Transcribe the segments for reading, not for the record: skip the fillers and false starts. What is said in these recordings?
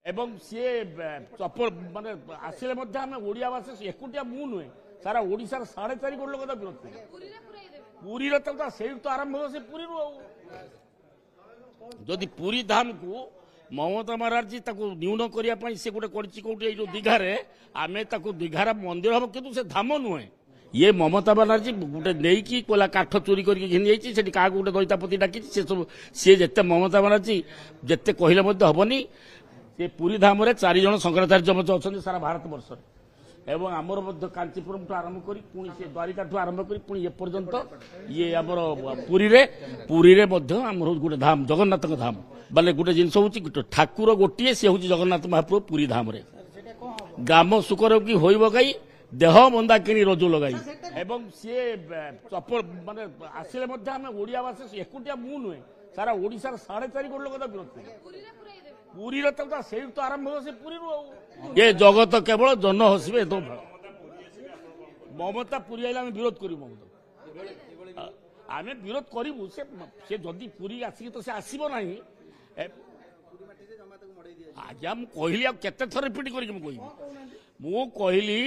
एवं सी चपल माने आसिले ओडिया भाषा एकुटिया मु नुहे सारा ओडिशार 4.5 कोटी लोक विरोध करेंगे पुरी तो आरंभ हो से पुरी जदि पुरी धाम को ममता बनर्जी न्यून करने से गोटे कौटी जो दीघारे आम दीघार मंदिर हम कि धाम नुहे ये ममता बनर्जी गोटे नहीं कोला काठ चोरी करके घिनी जाइए क्या गोटे दैतापति डाकी सब सी जिते ममता बनर्जी जिते कहले हेनी से पुरी धाम 4 जन शंकराचार्य अच्छा सारा भारत वर्ष एवं आमर कांचीपुरम ठू आरंभ कर पुणी से द्वारिका ठू आरंभ कर पुणी एपर्यंत ये आमर पुरी रे आमर गोटे धाम जगन्नाथ धाम बाले गोटे जिनस हूँ ठाकुर गोटे सी हूँ जगन्नाथ महाप्रभु पुरी धाम ग्राम सुकर की होई बगाई देह बंदा कि रजु लगाई एवं सी चपल माने आसिले ओडिया भाषा एकुटिया मु नुहे सारा ओडिशार 4.5 कोटी लोक विरोध करेंगे पुरी तो आरंभ हो से पुरी ये जगत केवल जन हसबे तो ममता पुरी आइले आम विरोध करूँ ममता आम विरोध करूँ से जदि पुरी आसिक तो से आसब ना आज्ञा मुझे केते थर रिपीट कर कहली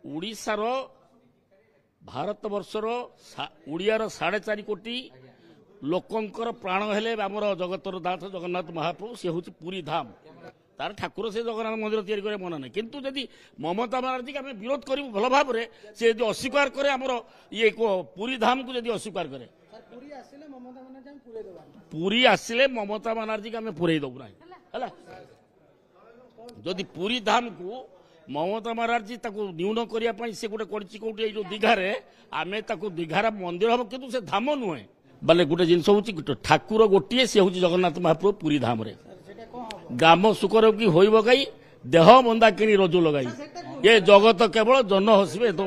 उड़ीसार भारत वर्षर उड़ियार 4.5 कोटी लोकंकर प्राण हेले आमर जगतर नाथ जगन्नाथ महाप्रभु सी हूँ पुरी धाम तार ठाकुर से जगन्नाथ मंदिर तैयारी मना ना किंतु जदि ममता बनर्जी के आम विरोध करूँ भल भाव में से अस्वीकार करे आमर ये पुरी धाम को जदि अस्वीकार करे पुरी आसिले ममता बनर्जी के आम पुरई दबू ना जदि पुरी धाम को ममता बनर्जी न्यून करने से गोटे कौटी जो दीघारे आम दीघार मंदिर हम कि धाम नुहे बाले गोटे जिनस हूँ ठाकुर गोटे सी हूँ जगन्नाथ महाप्रभु पुरी धाम ग्राम सुकर की होई बगाई देह बंदा कि रजु लगाई ये जगत केवल जन हसबे तो